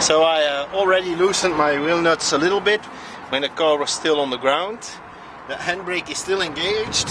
So I already loosened my wheel nuts a little bit when the car was still on the ground. The handbrake is still engaged.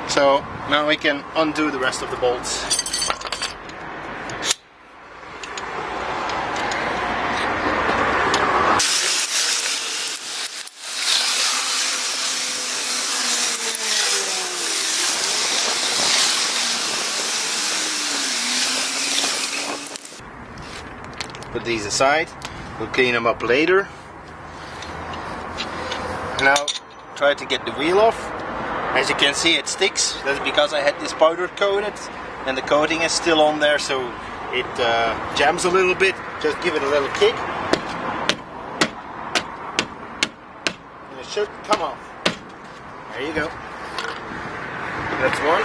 So now we can undo the rest of the bolts. Put these aside, we'll clean them up later. Now try to get the wheel off. As you can see, it sticks. That's because I had this powder coated and the coating is still on there, so it jams a little bit. Just give it a little kick and it should come off. There you go. That's one.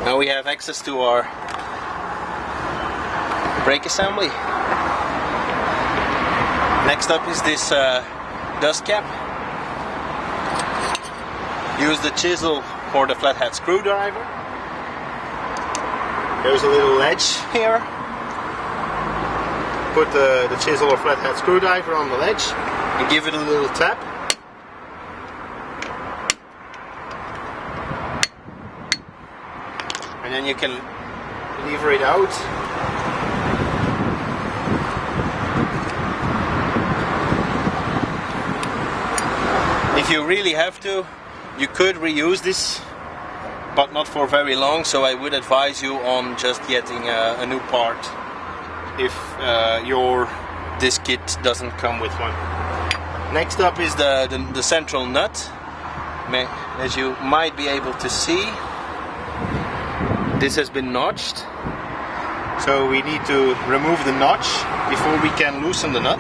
Now we have access to our brake assembly. Next up is this dust cap. Use the chisel for the flathead screwdriver. There's a little ledge here. Put the chisel or flathead screwdriver on the ledge and give it a little tap. And then you can lever it out. If you really have to, you could reuse this, but not for very long, so I would advise you on just getting a new part if your disc kit doesn't come with one. Next up is the central nut. As you might be able to see, this has been notched, so we need to remove the notch before we can loosen the nut.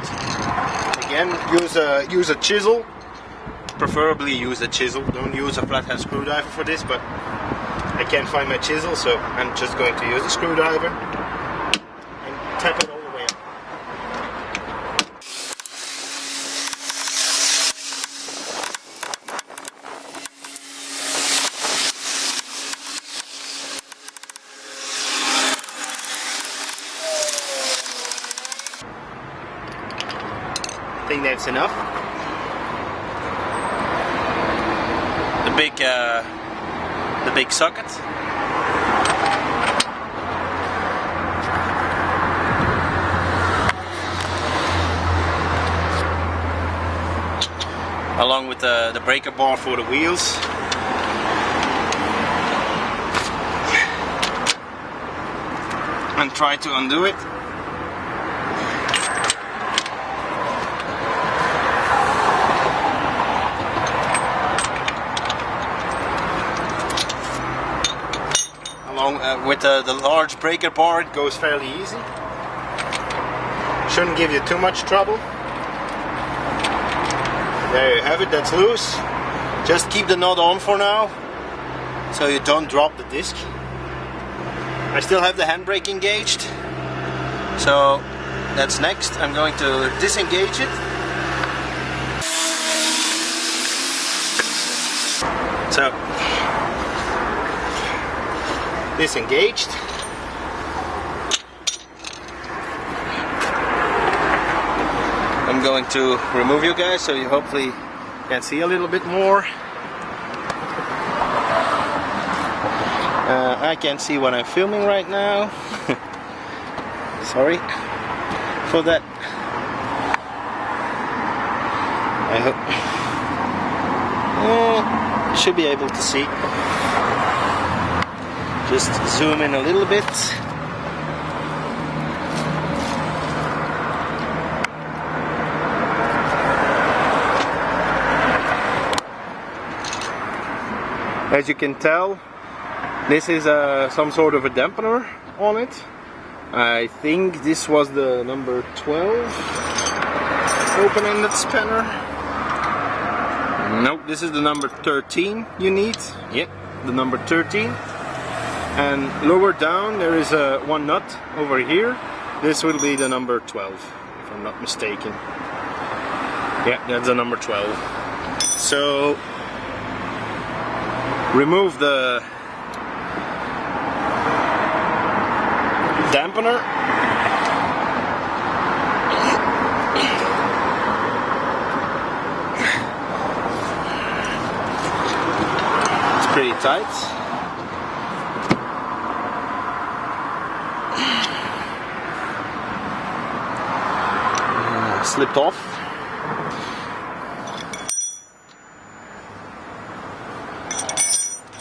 Again, use a chisel. Preferably use a chisel. Don't use a flathead screwdriver for this, but I can't find my chisel, so I'm just going to use a screwdriver and tap it all the way up. I think that's enough. The big socket. Along with the breaker bar for the wheels. And try to undo it. With the large breaker bar, it goes fairly easy. Shouldn't give you too much trouble. There you have it, that's loose. Just keep the nut on for now, so you don't drop the disc. I still have the handbrake engaged, so that's next. I'm going to disengage it. So, disengaged. I'm going to remove you guys so you hopefully can see a little bit more. I can't see what I'm filming right now. Sorry for that. I hope should be able to see. Just zoom in a little bit. As you can tell, this is some sort of a dampener on it. I think this was the number 12 open-ended spanner. Nope, this is the number 13 you need. Yep, the number 13. And lower down there is one nut over here. This will be the number 12, if I'm not mistaken. Yeah, that's the number 12. So remove the dampener. It's pretty tight. Slipped off.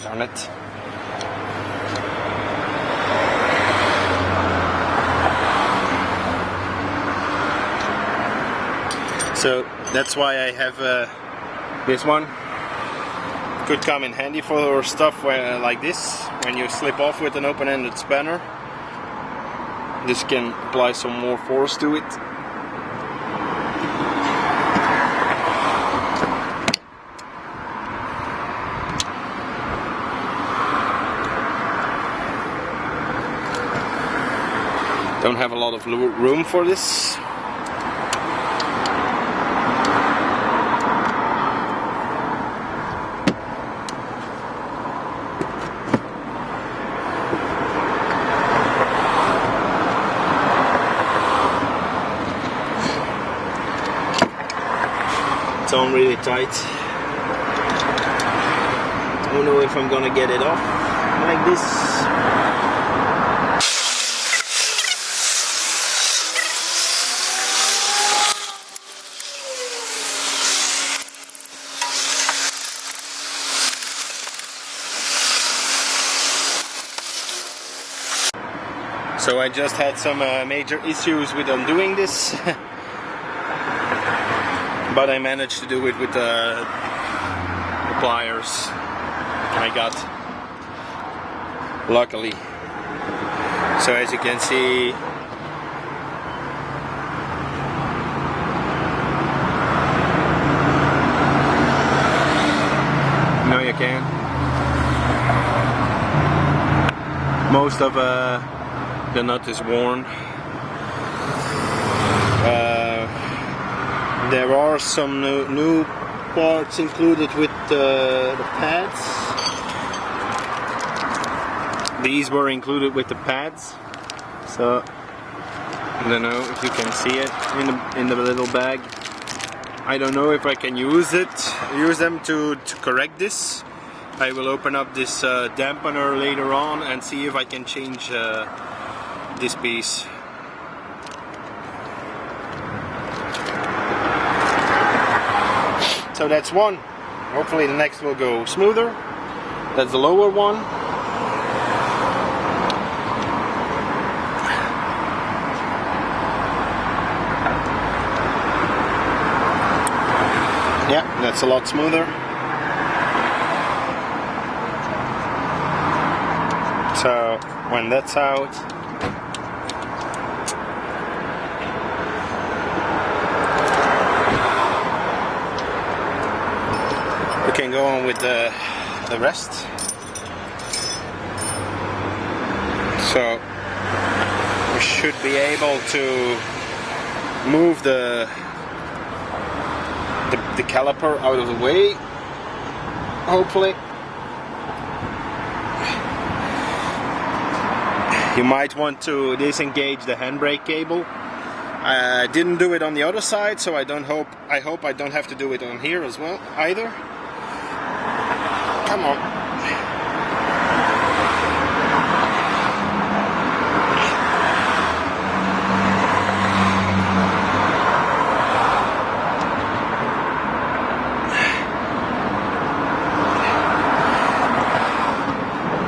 Darn it. So that's why I have this one. Could come in handy for stuff where, like this, when you slip off with an open-ended spanner. This can apply some more force to it. Don't have a lot of room for this. It's on really tight. I don't know if I'm gonna get it off like this. So I just had some major issues with undoing this, but I managed to do it with the pliers I got, luckily. So as you can see, no, you can. Most of the nut is worn. There are some new parts included with the pads. These were included with the pads, so I don't know if you can see it in the little bag. I don't know if I can use them to correct this. I will open up this dampener later on and see if I can change this piece. So that's one. Hopefully the next will go smoother. That's the lower one. Yeah, that's a lot smoother. So when that's out, we can go on with the rest. So we should be able to move the caliper out of the way, hopefully. You might want to disengage the handbrake cable. I didn't do it on the other side, so I hope I don't have to do it on here as well either. Come on.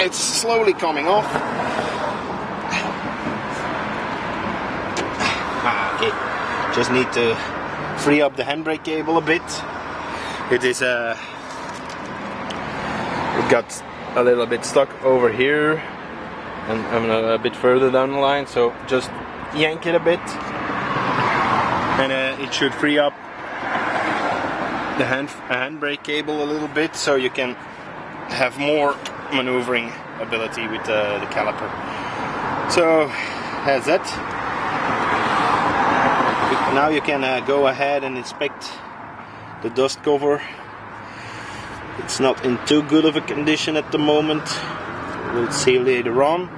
It's slowly coming off. Okay, just need to free up the handbrake cable a bit. It is it got a little bit stuck over here and a bit further down the line, so just yank it a bit and it should free up the handbrake cable a little bit, so you can have more maneuvering ability with the caliper. So that's it. Now you can go ahead and inspect the dust cover. It's not in too good of a condition at the moment. We'll see later on.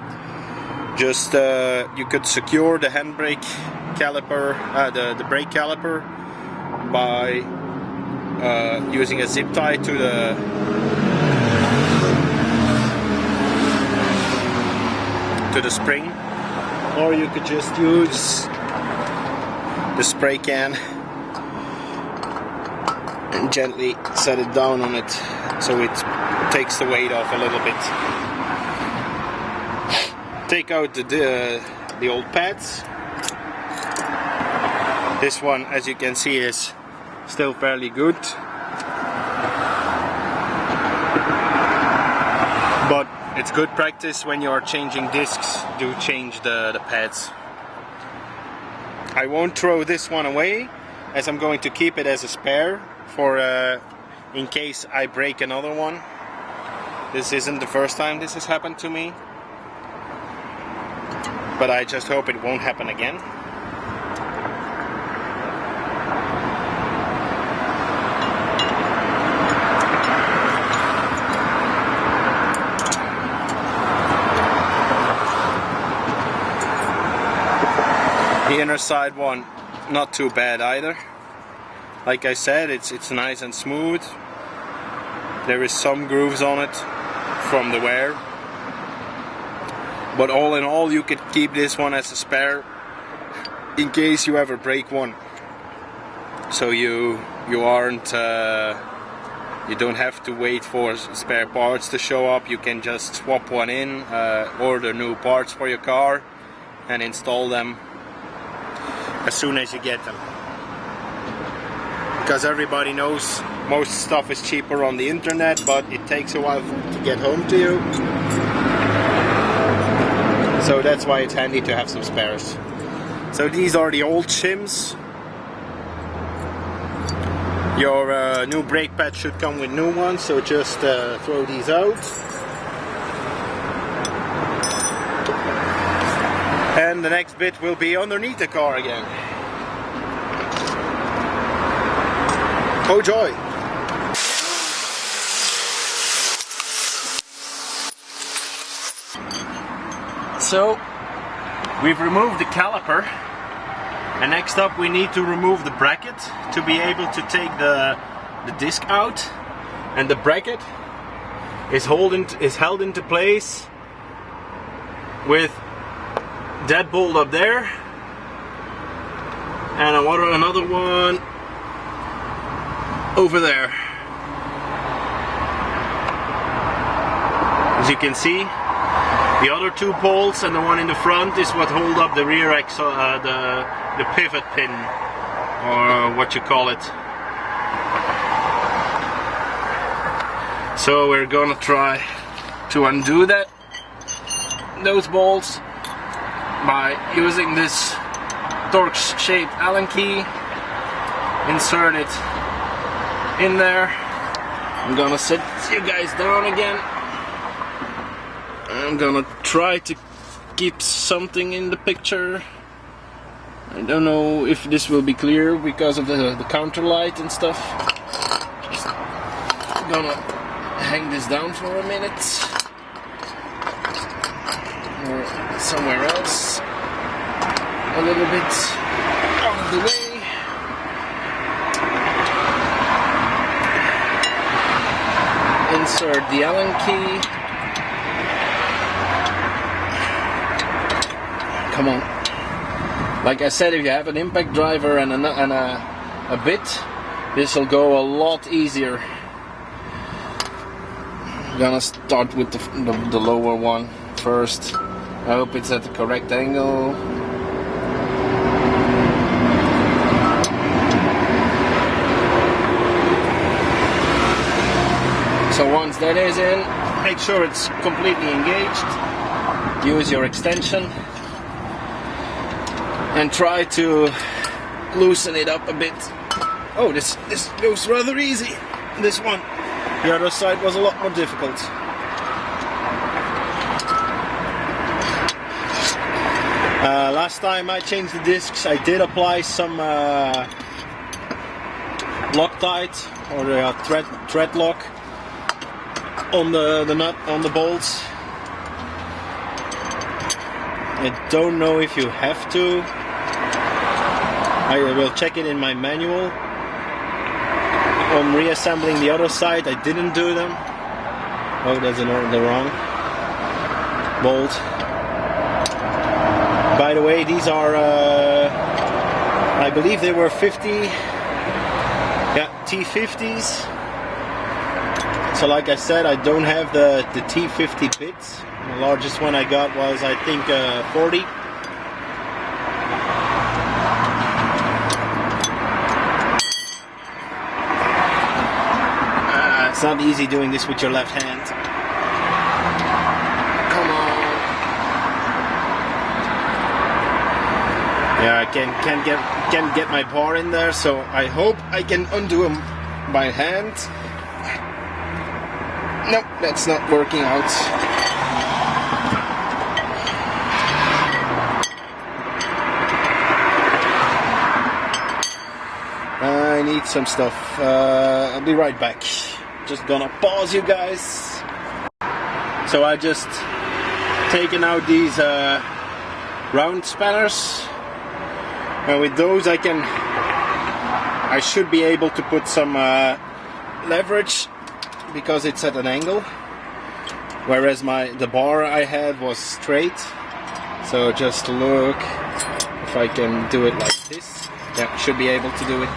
Just you could secure the handbrake caliper, the brake caliper, by using a zip tie to the spring, or you could just use the spray can and gently set it down on it so it takes the weight off a little bit. Take out the old pads. This one, as you can see, is still fairly good, but it's good practice when you are changing discs. Do change the pads. I won't throw this one away, as I'm going to keep it as a spare for in case I break another one. This isn't the first time this has happened to me, but I just hope it won't happen again. The inner side one, not too bad either. Like I said, it's nice and smooth. There is some grooves on it from the wear, but all in all, you could keep this one as a spare in case you ever break one. So you aren't you don't have to wait for spare parts to show up. You can just swap one in, order new parts for your car, and install them as soon as you get them. Because everybody knows most stuff is cheaper on the internet, but it takes a while to get home to you. So that's why it's handy to have some spares. So these are the old shims. Your new brake pad should come with new ones, so just throw these out. And the next bit will be underneath the car again. Oh joy! So we've removed the caliper, and next up we need to remove the bracket to be able to take the disc out. And the bracket is held into place with that bolt up there and another one over there. As you can see, the other two bolts and the one in the front is what hold up the rear axle, the pivot pin, or what you call it. So we're gonna try to undo those bolts by using this Torx-shaped Allen key. Insert it in there. I'm gonna sit you guys down again. I'm gonna try to keep something in the picture. I don't know if this will be clear because of the counter light and stuff. Just gonna hang this down for a minute. Or somewhere else. A little bit out of the way. Insert the Allen key. Come on. Like I said, if you have an impact driver and a bit, this will go a lot easier. I'm gonna start with the lower one first. I hope it's at the correct angle. So once that is in, make sure it's completely engaged. Use your extension and try to loosen it up a bit. Oh, this goes rather easy, this one. The other side was a lot more difficult. Last time I changed the discs, I did apply some Loctite or thread lock on the nut on the bolts. I don't know if you have to. I will check it in my manual. On reassembling the other side, I didn't do them. Oh, that's the wrong bolt. By the way, these are, I believe they were 50, yeah, T50s. So like I said, I don't have the T50 bits. The largest one I got was, I think, 40. It's not easy doing this with your left hand. Come on. Yeah, I can't get my bar in there, so I hope I can undo them by hand. Nope, that's not working out. I need some stuff. I'll be right back. Just gonna pause you guys. So I just taken out these round spanners, and with those I should be able to put some leverage, because it's at an angle, whereas the bar I had was straight. So just look if I can do it like this. Yeah, should be able to do it.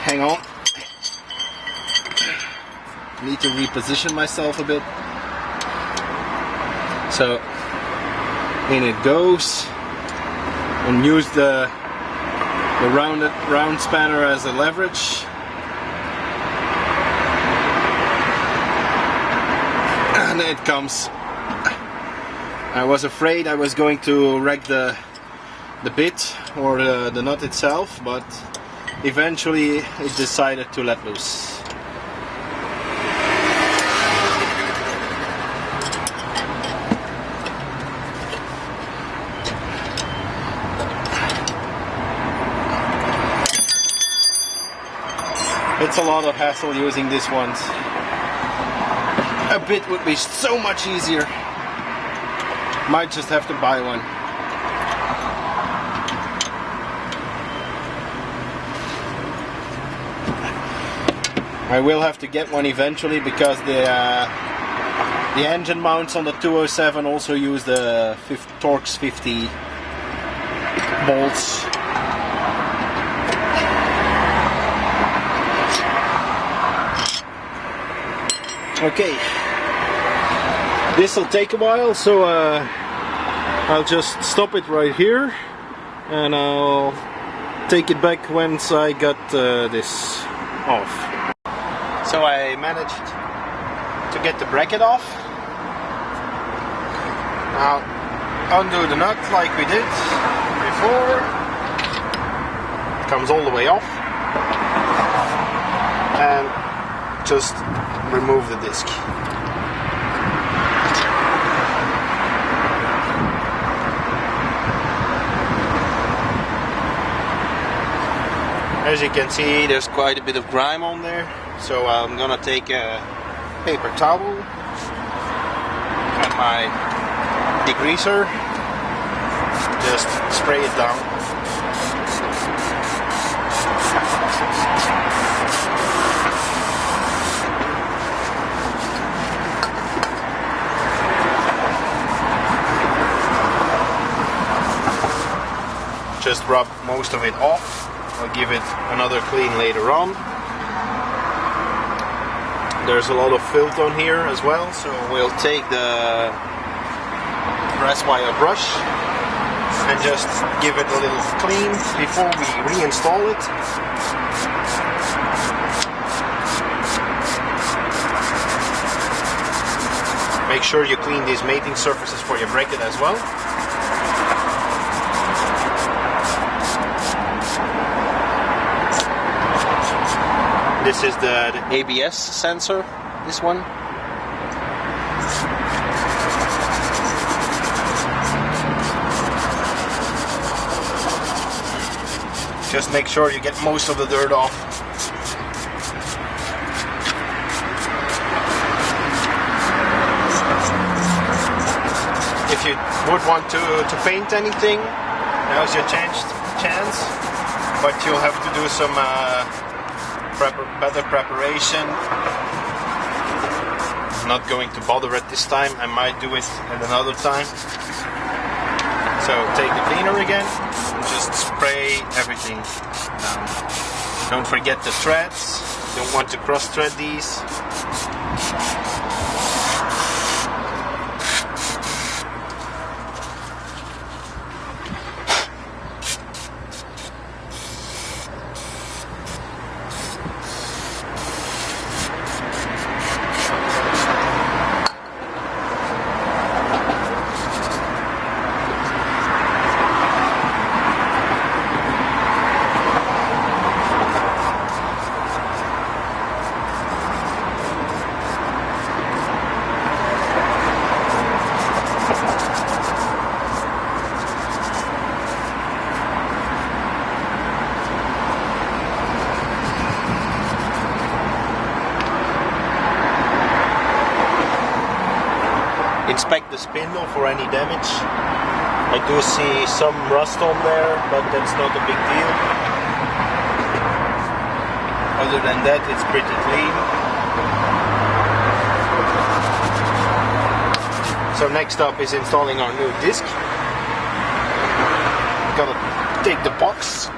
Hang on. Need to reposition myself a bit. So in it goes, and use the round spanner as a leverage. And it comes. I was afraid I was going to wreck the bit or the nut itself, but eventually it decided to let loose. It's a lot of hassle using these ones. A bit would be so much easier. Might just have to buy one. I will have to get one eventually, because the engine mounts on the 207 also use the Torx 50 bolts. Okay, this will take a while, so I'll just stop it right here, and I'll take it back once I got this off. So I managed to get the bracket off. Now undo the nut like we did before. It comes all the way off, and just remove the disc. As you can see, there's quite a bit of grime on there, so I'm gonna take a paper towel and my degreaser, just spray it down. Just rub most of it off. I'll give it another clean later on. There's a lot of filth on here as well, so we'll take the brass wire brush and just give it a little clean before we reinstall it. Make sure you clean these mating surfaces for your bracket as well. This is the ABS sensor, this one. Just make sure you get most of the dirt off. would want to paint anything, now's your chance. But you'll have to do some better preparation. Not going to bother at this time. I might do it at another time. So take the cleaner again and just spray everything down. Don't forget the threads. Don't want to cross thread these. Inspect the spindle for any damage. I do see some rust on there, but that's not a big deal. Other than that, it's pretty clean. So next up is installing our new disc. Gotta take the box.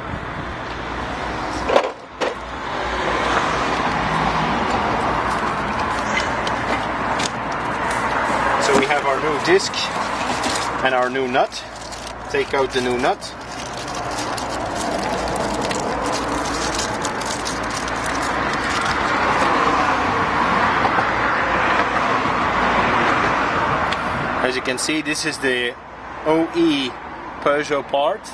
So we have our new disc and our new nut. Take out the new nut. As you can see, this is the OE Peugeot part,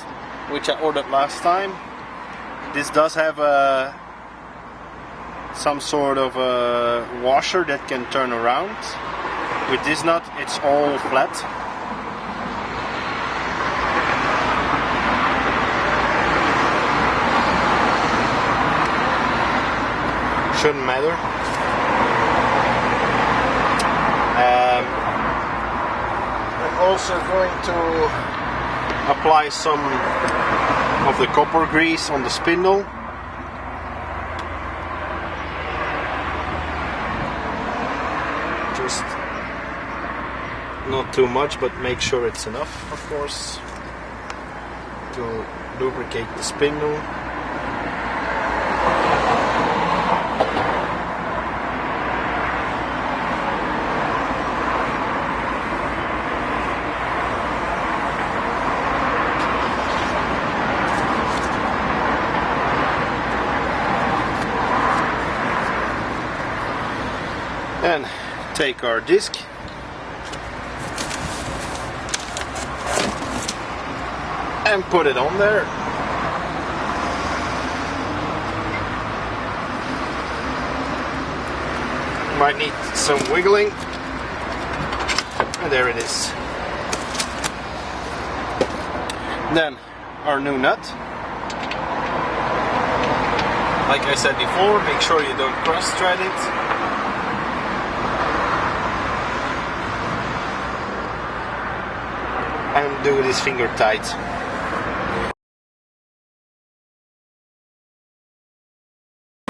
which I ordered last time. This does have some sort of a washer that can turn around. With this nut, it's all flat. Shouldn't matter. I'm also going to apply some of the copper grease on the spindle. Just not too much, but make sure it's enough, of course, to lubricate the spindle. And take our disc and put it on there. Might need some wiggling, and there it is. Then our new nut. Like I said before, make sure you don't cross thread it. And do this finger tight.